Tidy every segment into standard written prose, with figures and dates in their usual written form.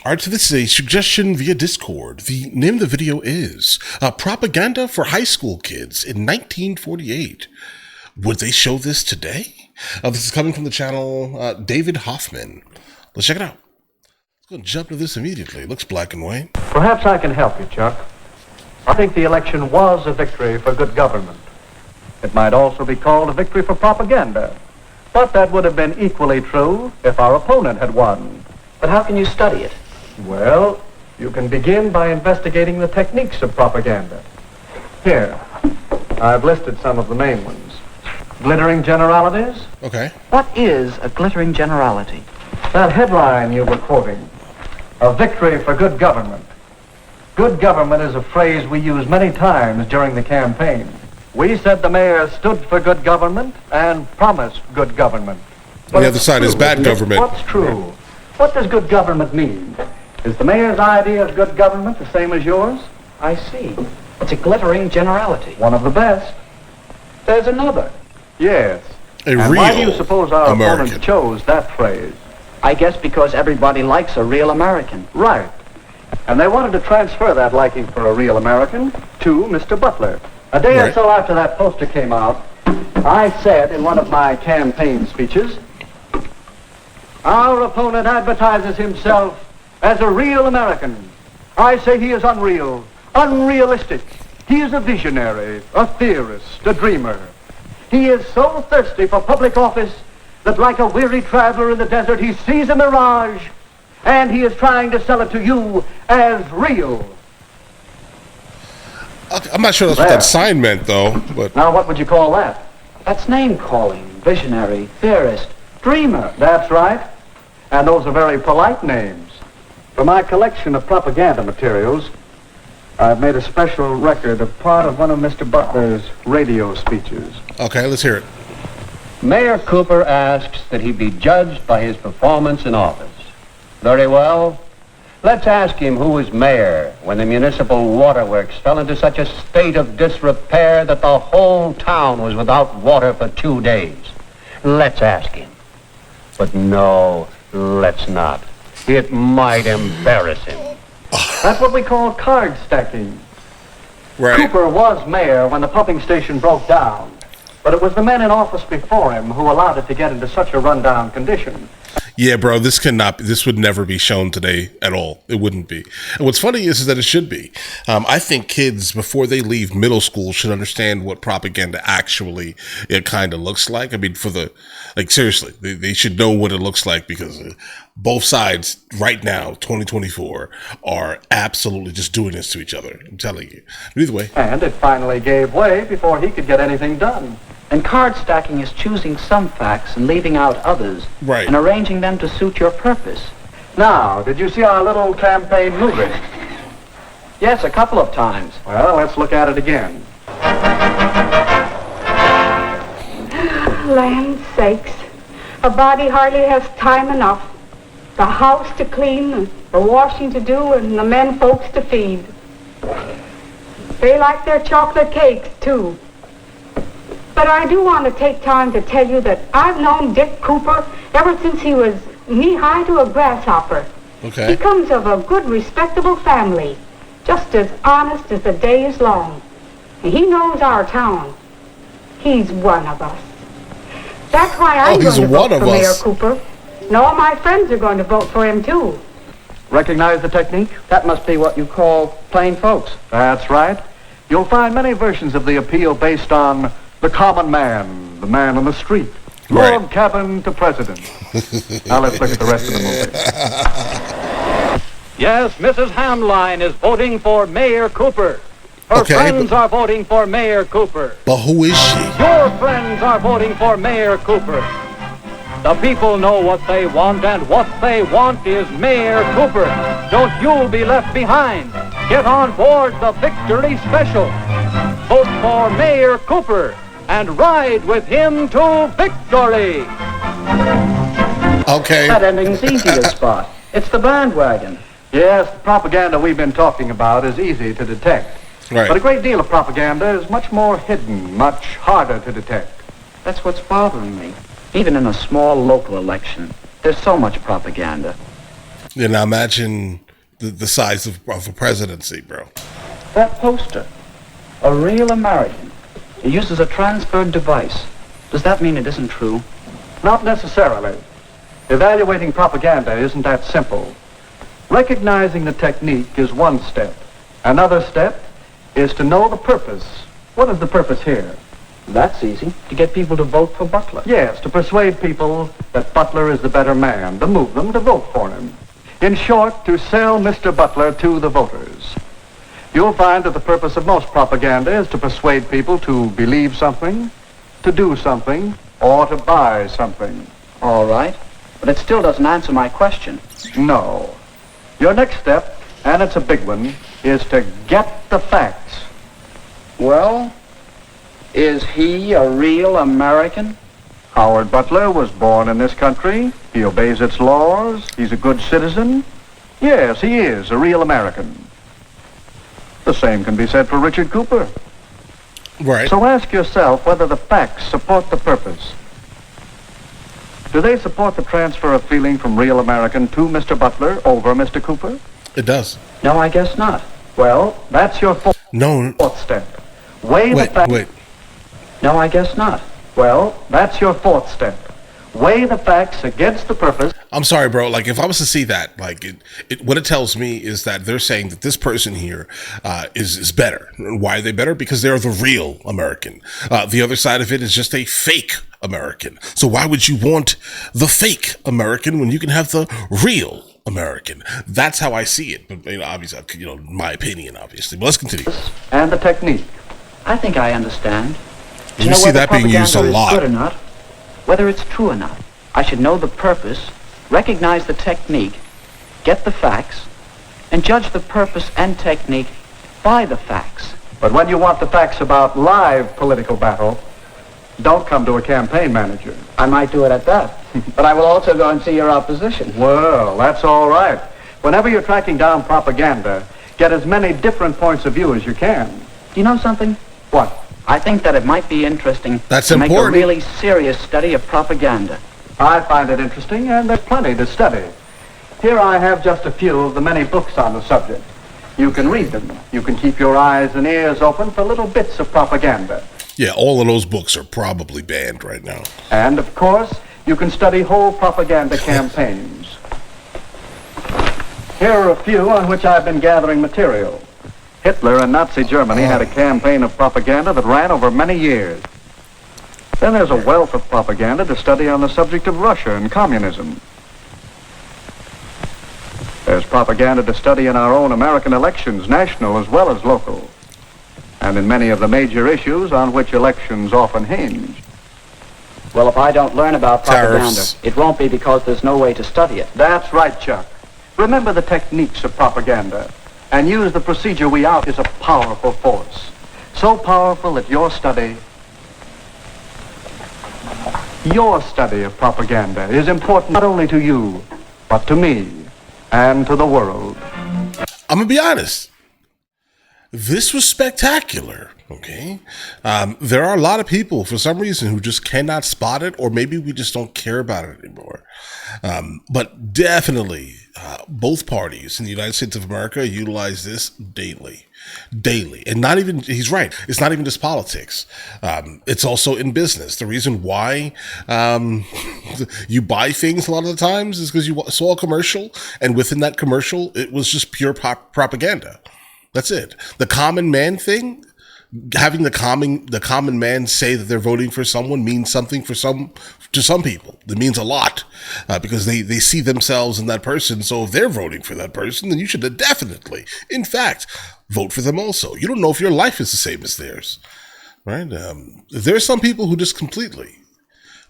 All right, so this is a suggestion via Discord. The name of the video is Propaganda for High School Kids in 1948. Would they show this today? This is coming from the channel David Hoffman. Let's check it out. Let's go and jump into this immediately. It looks black and white. Perhaps I can help you, Chuck. I think the election was a victory for good government. It might also be called a victory for propaganda. But that would have been equally true if our opponent had won. But how can you study it? Well, you can begin by investigating the techniques of propaganda. Here, I've listed some of the main ones. Glittering generalities? Okay. What is a glittering generality? That headline you were quoting, a victory for good government. Good government is a phrase we use many times during the campaign. We said the mayor stood for good government and promised good government. But the other side is bad government. What's true? What does good government mean? Is the mayor's idea of good government the same as yours? I see. It's a glittering generality. One of the best. There's another. Yes. And real why do you suppose our American opponents chose that phrase? I guess because everybody likes a real American. Right. And they wanted to transfer that liking for a real American to Mr. Butler. A day or so after that poster came out, I said in one of my campaign speeches, our opponent advertises himself as a real American. I say he is unreal, unrealistic. He is a visionary, a theorist, a dreamer. He is so thirsty for public office that like a weary traveler in the desert, he sees a mirage, and he is trying to sell it to you as real. I'm not sure that's what that sign meant, though. But now, what would you call that? That's name-calling, visionary, theorist, dreamer. That's right. And those are very polite names. For my collection of propaganda materials, I've made a special record of part of one of Mr. Butler's radio speeches. Okay, let's hear it. Mayor Cooper asks that he be judged by his performance in office. Very well. Let's ask him who was mayor when the municipal waterworks fell into such a state of disrepair that the whole town was without water for 2 days. Let's ask him. But no, let's not. It might embarrass him. That's what we call card stacking. Right. Cooper was mayor when the pumping station broke down, but it was the men in office before him who allowed it to get into such a rundown condition. Yeah, bro, this would never be shown today at all. It wouldn't be. And what's funny is that it should be. I think kids, before they leave middle school, should understand what propaganda actually kind of looks like. I mean, seriously, they should know what it looks like because both sides right now, 2024, are absolutely just doing this to each other. I'm telling you. But either way. And it finally gave way before he could get anything done. And card stacking is choosing some facts and leaving out others. Right. And arranging them to suit your purpose. Now, did you see our little campaign movie? Yes, a couple of times. Well, let's look at it again. Land sakes. A body hardly has time enough. The house to clean, the washing to do, and the men folks to feed. They like their chocolate cakes, too. But I do want to take time to tell you that I've known Dick Cooper ever since he was knee-high to a grasshopper. Okay. He comes of a good, respectable family, just as honest as the day is long. And he knows our town. He's one of us. That's why I'm going to vote for Mayor Cooper. And all my friends are going to vote for him, too. Recognize the technique? That must be what you call plain folks. That's right. You'll find many versions of the appeal based on the common man, the man on the street, log cabin to president. Now let's look at the rest of the movie. Yes, Mrs. Hamline is voting for Mayor Cooper. Her friends are voting for Mayor Cooper. But who is she? Your friends are voting for Mayor Cooper. The people know what they want, and what they want is Mayor Cooper. Don't you be left behind. Get on board the Victory Special. Vote for Mayor Cooper and ride with him to victory. Okay. That ending's easy to spot. It's the bandwagon. Yes, the propaganda we've been talking about is easy to detect. Right. But a great deal of propaganda is much more hidden, much harder to detect. That's what's bothering me. Even in a small local election, there's so much propaganda. Yeah, now imagine the size of a presidency, bro. That poster, a real American. He uses a transferred device. Does that mean it isn't true? Not necessarily. Evaluating propaganda isn't that simple. Recognizing the technique is one step. Another step is to know the purpose. What is the purpose here? That's easy. To get people to vote for Butler. Yes, to persuade people that Butler is the better man, to move them to vote for him. In short, to sell Mr. Butler to the voters. You'll find that the purpose of most propaganda is to persuade people to believe something, to do something, or to buy something. All right. But it still doesn't answer my question. No. Your next step, and it's a big one, is to get the facts. Well, is he a real American? Howard Butler was born in this country. He obeys its laws. He's a good citizen. Yes, he is a real American. The same can be said for Richard Cooper. Right. So ask yourself whether the facts support the purpose. Do they support the transfer of feeling from real American to Mr. Butler over Mr. Cooper? It does. No, I guess not. Well, that's your No. fourth step. Weigh the facts. Wait. No, I guess not. Well, that's your fourth step. Weigh the facts against the purpose. I'm sorry, bro. Like, if I was to see that, like, what it tells me is that they're saying that this person here is better. Why are they better? Because they're the real American. The other side of it is just a fake American. So why would you want the fake American when you can have the real American? That's how I see it. But, obviously, my opinion, obviously. But let's continue. And the technique. I think I understand. To You know see whether that being used a propaganda is lot. good or not, whether it's true or not, I should know the purpose, recognize the technique, get the facts, and judge the purpose and technique by the facts. But when you want the facts about live political battle, don't come to a campaign manager. I might do it at that. But I will also go and see your opposition. Well, that's all right. Whenever you're tracking down propaganda, get as many different points of view as you can. Do you know something? What? I think that it might be interesting That's to make important. a really serious study of propaganda. I find it interesting, and there's plenty to study. Here I have just a few of the many books on the subject. You can read them. You can keep your eyes and ears open for little bits of propaganda. Yeah, all of those books are probably banned right now. And, of course, you can study whole propaganda campaigns. Here are a few on which I've been gathering material. Hitler and Nazi Germany had a campaign of propaganda that ran over many years. Then there's a wealth of propaganda to study on the subject of Russia and communism. There's propaganda to study in our own American elections, national as well as local, and in many of the major issues on which elections often hinge. Well, if I don't learn about propaganda, Tariffs. it won't be because there's no way to study it. That's right, Chuck. Remember the techniques of propaganda and use the procedure we out is a powerful force. So powerful that your study of propaganda is important not only to you, but to me and to the world. I'm gonna be honest. This was spectacular. Okay, there are a lot of people for some reason who just cannot spot it, or maybe we just don't care about it anymore. But definitely, both parties in the United States of America utilize this daily, and not even. He's right. It's not even just politics. It's also in business. The reason why you buy things a lot of the times is because you saw a commercial, and within that commercial, it was just pure propaganda. That's it. The common man thing. Having the common man say that they're voting for someone means something to some people. It means a lot because they see themselves in that person. So if they're voting for that person, then you should definitely, in fact, vote for them also. You don't know if your life is the same as theirs, right? There are some people who just completely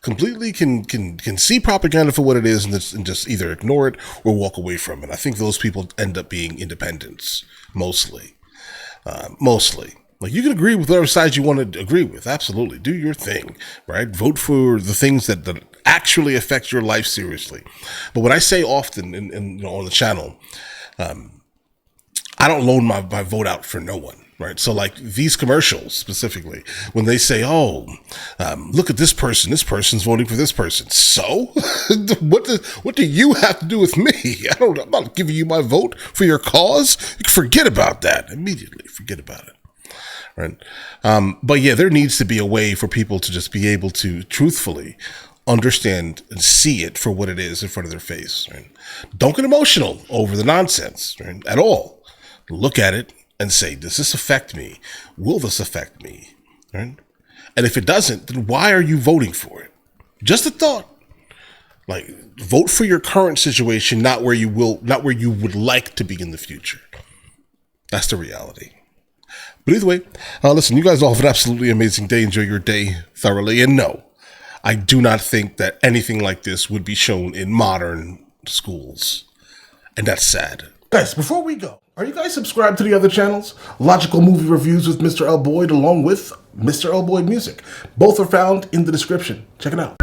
can see propaganda for what it is and just either ignore it or walk away from it. I think those people end up being independents mostly. Like, you can agree with whatever side you want to agree with. Absolutely. Do your thing, right? Vote for the things that actually affect your life seriously. But what I say often on the channel, I don't loan my vote out for no one. Right. So like these commercials specifically, when they say, oh, look at this person's voting for this person. So what do you have to do with me? I'm not giving you my vote for your cause. You can forget about that immediately. Forget about it. Right. But yeah, there needs to be a way for people to just be able to truthfully understand and see it for what it is in front of their face. Right? Don't get emotional over the nonsense, right, at all. Look at it and say, does this affect me? Will this affect me? Right? And if it doesn't, then why are you voting for it? Just a thought. Like, vote for your current situation, not where you would like to be in the future. That's the reality. But either way, listen, you guys all have an absolutely amazing day. Enjoy your day thoroughly. And no, I do not think that anything like this would be shown in modern schools. And that's sad. Guys, before we go, are you guys subscribed to the other channels? Logical Movie Reviews with Mr. L. Boyd, along with Mr. L. Boyd Music. Both are found in the description. Check it out.